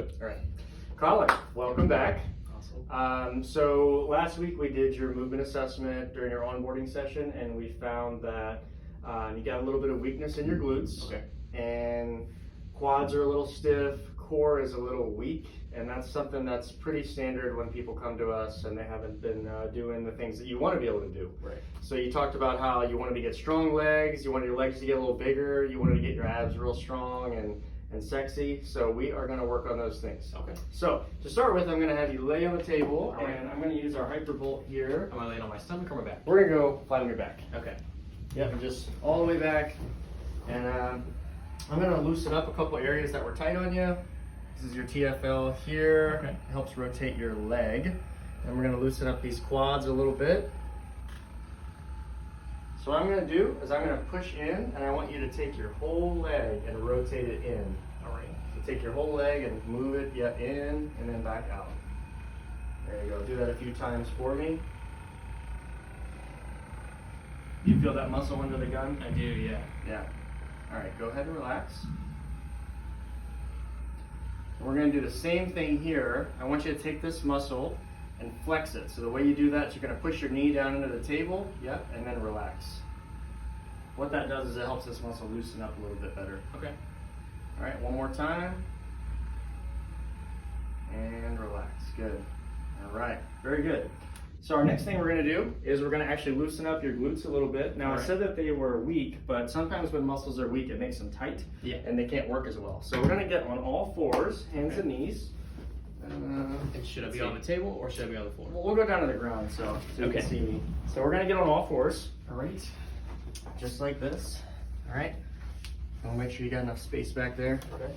All right, Colin, welcome back. Awesome. So last week we did your movement assessment during your onboarding session, and we found that you got a little bit of weakness in your glutes. Okay. And quads are a little stiff, core is a little weak, and that's something that's pretty standard when people come to us and they haven't been doing the things that you want to be able to do. Right. So you talked about how you wanted to get strong legs, you wanted your legs to get a little bigger, you wanted to get your abs real strong and sexy. So we are going to work on those things. Okay. So to start with, I'm going to have you lay on the table, All right. and I'm going to use our Hypervolt here. Am I laying on my stomach or my back? We're going to go flat on your back. Okay. Yep, and just all the way back. And I'm going to loosen up a couple areas that were tight on you. This is your TFL here. Okay. It helps rotate your leg. And we're going to loosen up these quads a little bit. So what I'm going to do is I'm going to push in, and I want you to take your whole leg and rotate it in. All right. So take your whole leg and move it in and then back out. There you go. Do that a few times for me. You feel that muscle under the gun? I do, yeah. Yeah. All right, go ahead and relax. And we're going to do the same thing here. I want you to take this muscle and flex it. So the way you do that is you're going to push your knee down into the table, yep, and then relax. What that does is it helps this muscle loosen up a little bit better. Okay. All right, one more time. And relax, good. All right, very good. So our next thing we're gonna do is we're gonna actually loosen up your glutes a little bit. Now I Right. said that they were weak, but sometimes when muscles are weak, it makes them tight Yeah. and they can't work as well. So we're gonna get on all fours, hands Okay. and knees. And should I let's be see. on the table or should I be on the floor? We'll go down to the ground so you Okay. can see me. So we're gonna get on all fours, All right. just like this. All right. I'll make sure you got enough space back there. Okay.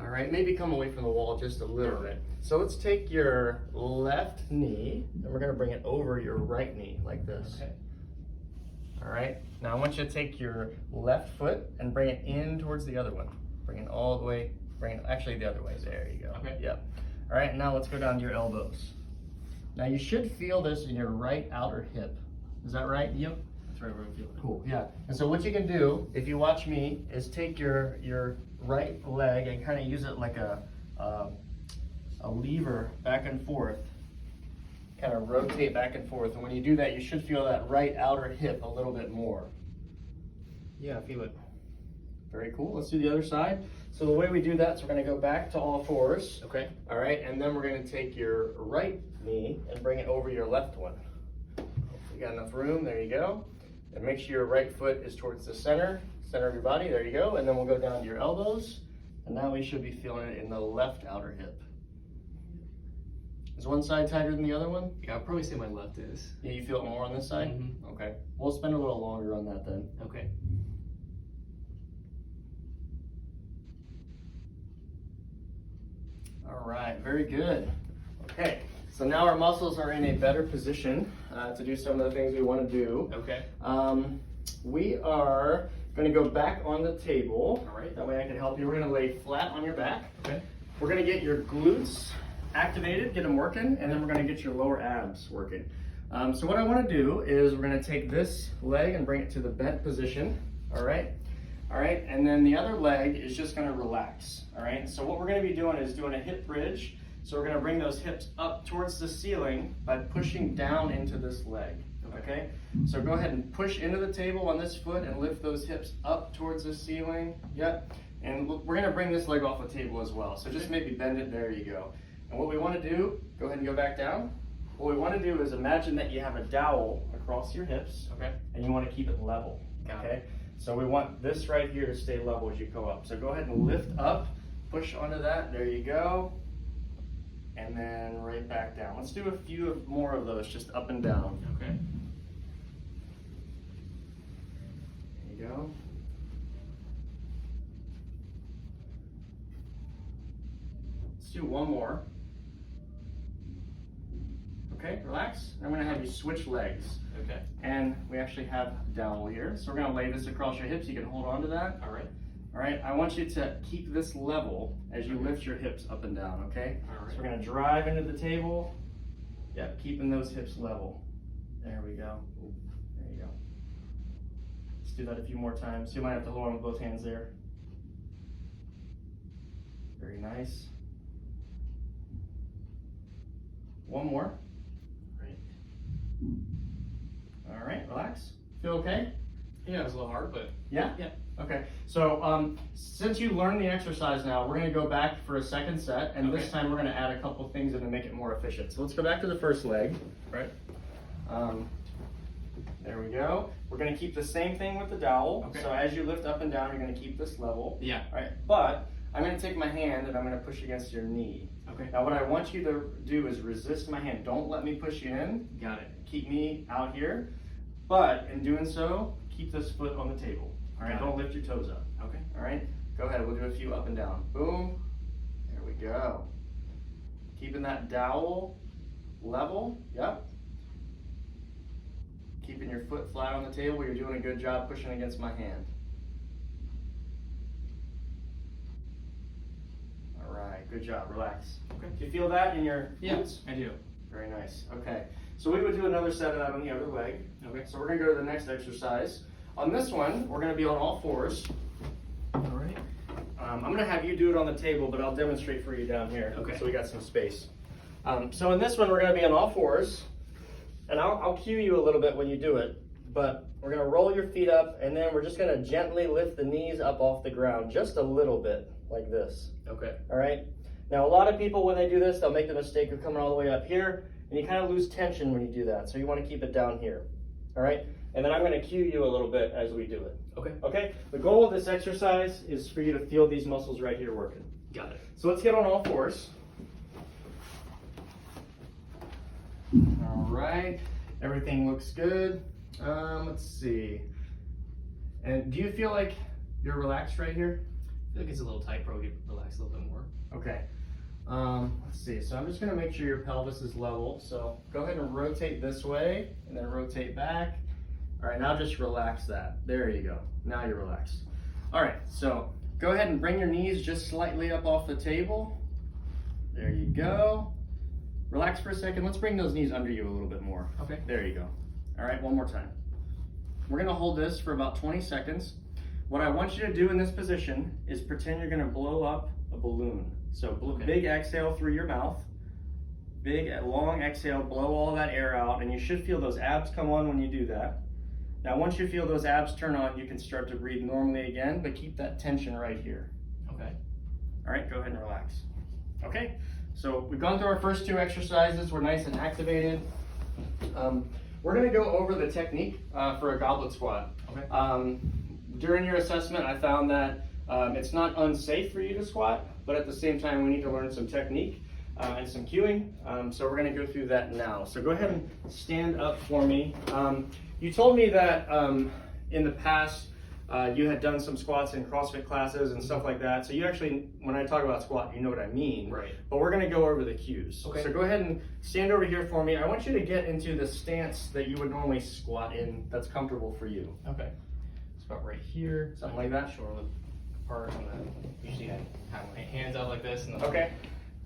All right, maybe come away from the wall just a little bit. So let's take your left knee, and we're gonna bring it over your right knee, like this. Okay. All right, now I want you to take your left foot and bring it in towards the other one. Bring it all the way, bring it actually the other way, there you go. Okay. Yep. All right, now let's go down to your elbows. Now you should feel this in your right outer hip. Is that right? Yep. That's right where I'm feeling. Cool, yeah. And so what you can do, if you watch me, is take your right leg and kind of use it like a lever back and forth. Kind of rotate back and forth. And when you do that, you should feel that right outer hip a little bit more. Yeah, I feel it. Very cool. Let's do the other side. So the way we do that is we're going to go back to all fours. Okay. All right, and then we're going to take your right knee and bring it over your left one. You got enough room, there you go. And make sure your right foot is towards the center of your body, there you go. And then we'll go down to your elbows. And now we should be feeling it in the left outer hip. Is one side tighter than the other one? Yeah, I'd probably say my left is. Yeah, you feel it more on this side? Mhm. Okay, we'll spend a little longer on that then. Okay. All right, very good. Okay, so now our muscles are in a better position to do some of the things we want to do. Okay. We are going to go back on the table. All right. That way I can help you. We're going to lay flat on your back. Okay. We're going to get your glutes activated, get them working, and then we're going to get your lower abs working. So what I want to do is we're going to take this leg and bring it to the bent position. All right. All right, and then the other leg is just going to relax. All right, so what we're going to be doing is doing a hip bridge. So we're going to bring those hips up towards the ceiling by pushing down into this leg. Okay, so go ahead and push into the table on this foot and lift those hips up towards the ceiling. Yep, and we're going to bring this leg off the table as well. So just maybe bend it, there you go. And what we want to do, go ahead and go back down. What we want to do is imagine that you have a dowel across your hips. Okay. And you want to keep it level. Got it. Okay. So we want this right here to stay level as you go up. So go ahead and lift up, push onto that, there you go. And then right back down. Let's do a few more of those, just up and down. Okay. There you go. Let's do one more. Okay, relax. I'm gonna have you switch legs. Okay. And we actually have a dowel here. So we're gonna lay this across your hips. You can hold on to that. All right. All right, I want you to keep this level as you lift your hips up and down, okay? All right. So we're gonna drive into the table. Yep, keeping those hips level. There we go. There you go. Let's do that a few more times. You might have to hold on with both hands there. Very nice. One more. Right. All right, relax. Feel okay? Yeah, it was a little hard, but Yeah? yeah. Okay, so since you learned the exercise now, we're gonna go back for a second set, and this Okay. time we're gonna add a couple things in to make it more efficient. So let's go back to the first leg. Right. There we go. We're gonna keep the same thing with the dowel. Okay. So as you lift up and down, you're gonna keep this level. Yeah. All right, but I'm gonna take my hand and I'm gonna push against your knee. Okay. Now what I want you to do is resist my hand. Don't let me push you in. Got it. Keep me out here. But in doing so, keep this foot on the table. All right, Got don't lift your toes up. Okay. All right, go ahead. We'll do a few up and down. Boom. There we go. Keeping that dowel level. Yep. Keeping your foot flat on the table. You're doing a good job pushing against my hand. All right, good job. Relax. Okay. Do you feel that in your glutes? I do. Very nice. Okay, so we would do another set of that on the other leg. Okay. So we're gonna go to the next exercise. On this one, we're gonna be on all fours. All right. I'm gonna have you do it on the table, but I'll demonstrate for you down here. Okay. So we got some space. So in this one, we're gonna be on all fours, and I'll cue you a little bit when you do it, but we're gonna roll your feet up, and then we're just gonna gently lift the knees up off the ground, just a little bit, like this. Okay. All right. Now, a lot of people, when they do this, they'll make the mistake of coming all the way up here, and you kind of lose tension when you do that. So you want to keep it down here. All right. And then I'm going to cue you a little bit as we do it. Okay. Okay. The goal of this exercise is for you to feel these muscles right here working. Got it. So let's get on all fours. All right. Everything looks good. Let's see. And do you feel like you're relaxed right here? I feel like it's a little tight. Probably relax a little bit more. Okay. Let's see. So I'm just going to make sure your pelvis is level. So go ahead and rotate this way and then rotate back. All right, now just relax that. There you go. Now you're relaxed. All right, so go ahead and bring your knees just slightly up off the table. There you go. Relax for a second. Let's bring those knees under you a little bit more. Okay. There you go. All right, one more time. We're going to hold this for about 20 seconds. What I want you to do in this position is pretend you're going to blow up a balloon. So big exhale through your mouth, big long exhale, blow all that air out, and you should feel those abs come on when you do that. Now once you feel those abs turn on, you can start to breathe normally again, but keep that tension right here. Okay. All right, go ahead and relax. Okay, so we've gone through our first two exercises. We're nice and activated. We're gonna go over the technique for a goblet squat. Okay. During your assessment, I found that it's not unsafe for you to squat, but at the same time, we need to learn some technique and some cueing. So we're going to go through that now. So go ahead and stand up for me. You told me that in the past, you had done some squats in CrossFit classes and stuff like that. So you actually, when I talk about squat, you know what I mean. Right. But we're going to go over the cues. Okay. So go ahead and stand over here for me. I want you to get into the stance that you would normally squat in that's comfortable for you. Okay. It's about right here. Something like that? Shoulder apart, and then usually I have my hands out like this, and then Okay.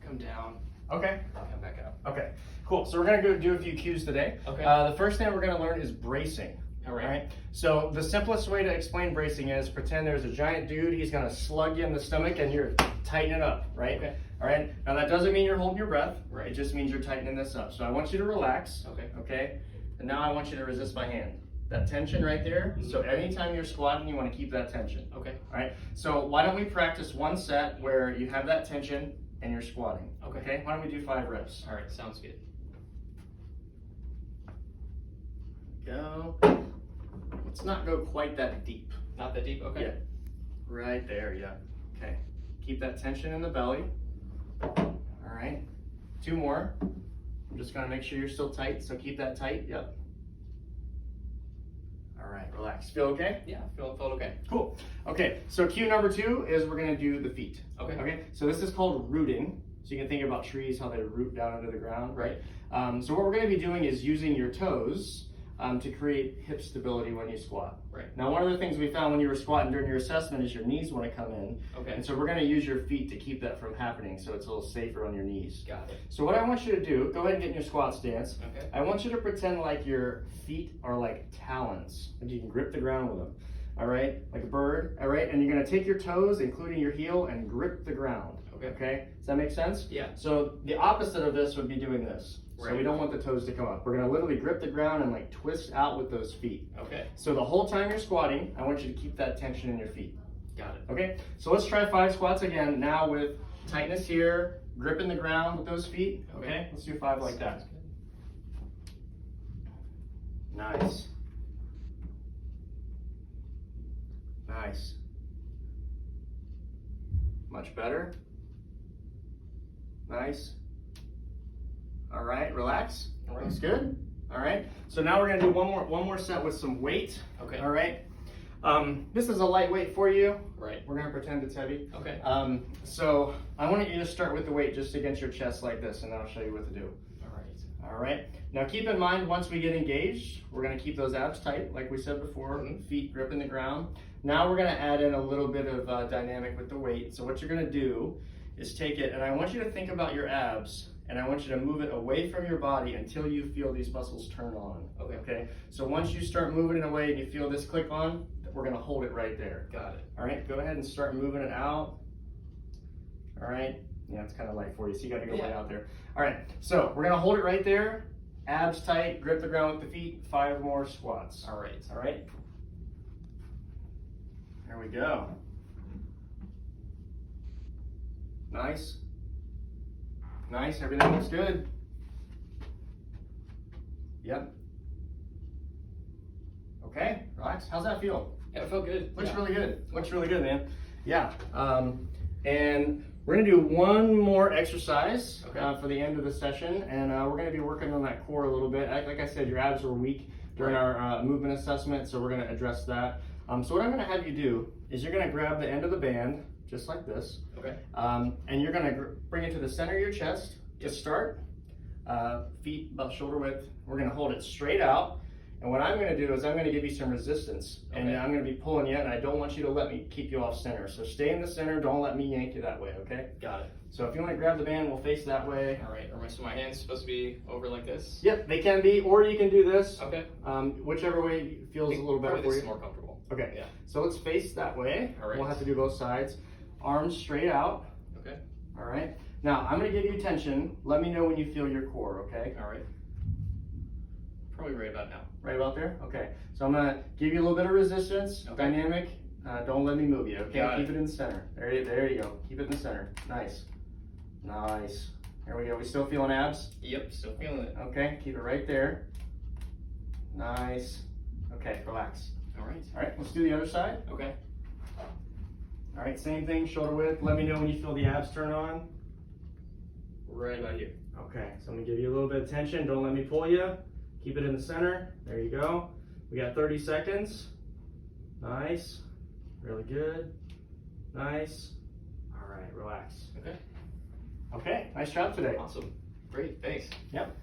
come down, Okay. and come back up. Okay, cool. So we're gonna go do a few cues today. Okay. The first thing we're gonna learn is bracing. All right. So the simplest way to explain bracing is pretend there's a giant dude. He's gonna slug you in the stomach, and you're tightening it up, right? Okay. All right. Now that doesn't mean you're holding your breath. Right. It just means you're tightening this up. So I want you to relax. Okay. Okay. And now I want you to resist my hand. That tension right there. So anytime you're squatting, you want to keep that tension. Okay. All right. So why don't we practice one set where you have that tension and you're squatting? Okay. Okay. Why don't we do 5 reps? All right. Sounds good. Go. Let's not go quite that deep. Not that deep. Okay. Yeah. Right there. Yeah. Okay. Keep that tension in the belly. All right. 2 more. I'm just gonna make sure you're still tight. So keep that tight. Yep. All right. Relax. Feel okay? Yeah. Felt okay. Cool. Okay, so cue number 2 is we're gonna do the feet. Okay. Okay, so this is called rooting. So you can think about trees, how they root down into the ground, right? So what we're gonna be doing is using your toes to create hip stability when you squat. Right. Now, one of the things we found when you were squatting during your assessment is your knees wanna come in. Okay. And so we're gonna use your feet to keep that from happening so it's a little safer on your knees. Got it. So what I want you to do, go ahead and get in your squat stance. Okay. I want you to pretend like your feet are like talons, and you can grip the ground with them. All right, like a bird. All right, and you're gonna take your toes, including your heel, and grip the ground. Okay. Okay, does that make sense? Yeah. So the opposite of this would be doing this. So we don't want the toes to come up. We're gonna literally grip the ground and like twist out with those feet. Okay. So the whole time you're squatting, I want you to keep that tension in your feet. Got it. Okay, so let's try 5 squats again, now with tightness here, gripping the ground with those feet. Okay, let's do 5 like that. Nice. Nice. Much better. Nice. All right, relax. All right. Looks good. All right. So now we're gonna do one more set with some weight. Okay. All right. This is a lightweight for you. Right. We're gonna pretend it's heavy. Okay. So I want you to start with the weight just against your chest like this, and then I'll show you what to do. All right. All right. Now keep in mind, once we get engaged, we're gonna keep those abs tight, like we said before, feet gripping the ground. Now we're gonna add in a little bit of dynamic with the weight. So what you're gonna do is take it, and I want you to think about your abs, and I want you to move it away from your body until you feel these muscles turn on. Okay. Okay. So once you start moving it away and you feel this click on, we're gonna hold it right there. Got it. All right. Go ahead and start moving it out. All right. Yeah, it's kind of light for you, so you got to go way out there. All right. So we're gonna hold it right there. Abs tight. Grip the ground with the feet. 5 more squats. All right. All right. There we go. Nice. Nice. Everything looks good. Yep. Okay. Relax. How's that feel? Yeah, it felt good. Looks really good. Looks really good, man. Yeah. And we're gonna do one more exercise for the end of the session, and we're gonna be working on that core a little bit. Like I said, your abs were weak during our movement assessment, so we're gonna address that. So what I'm gonna have you do is you're gonna grab the end of the band, just like this. Okay. And you're gonna bring it to the center of your chest to start. Feet about shoulder width. We're gonna hold it straight out. And what I'm going to do is I'm going to give you some resistance, and I'm going to be pulling you, and I don't want you to let me keep you off center. So stay in the center, don't let me yank you that way, okay? Got it. So if you want to grab the band, we'll face that way. All right. So my hands supposed to be over like this? Yep, they can be, or you can do this. Okay. Whichever way feels a little better Probably for this you. is more comfortable. Okay, Yeah. so let's face that way. All right. We'll have to do both sides. Arms straight out. Okay. All right. Now, I'm going to give you tension. Let me know when you feel your core, okay? All right. Probably right about now. Right about there? Okay. So I'm going to give you a little bit of resistance, dynamic. Don't let me move you, okay? Got Keep it. it in the center. There you go. Keep it in the center. Nice. Nice. There we go. We still feeling abs? Yep. Still feeling it. Okay. Keep it right there. Nice. Okay. Relax. All right. All right. Let's do the other side. Okay. All right. Same thing. Shoulder width. Let me know when you feel the abs turn on. Right about here. Okay. So I'm going to give you a little bit of tension. Don't let me pull you. Keep it in the center. There you go. We got 30 seconds. Nice. Really good. Nice. All right, relax. Okay. Okay, nice job today. Awesome. Great. Thanks. Yep.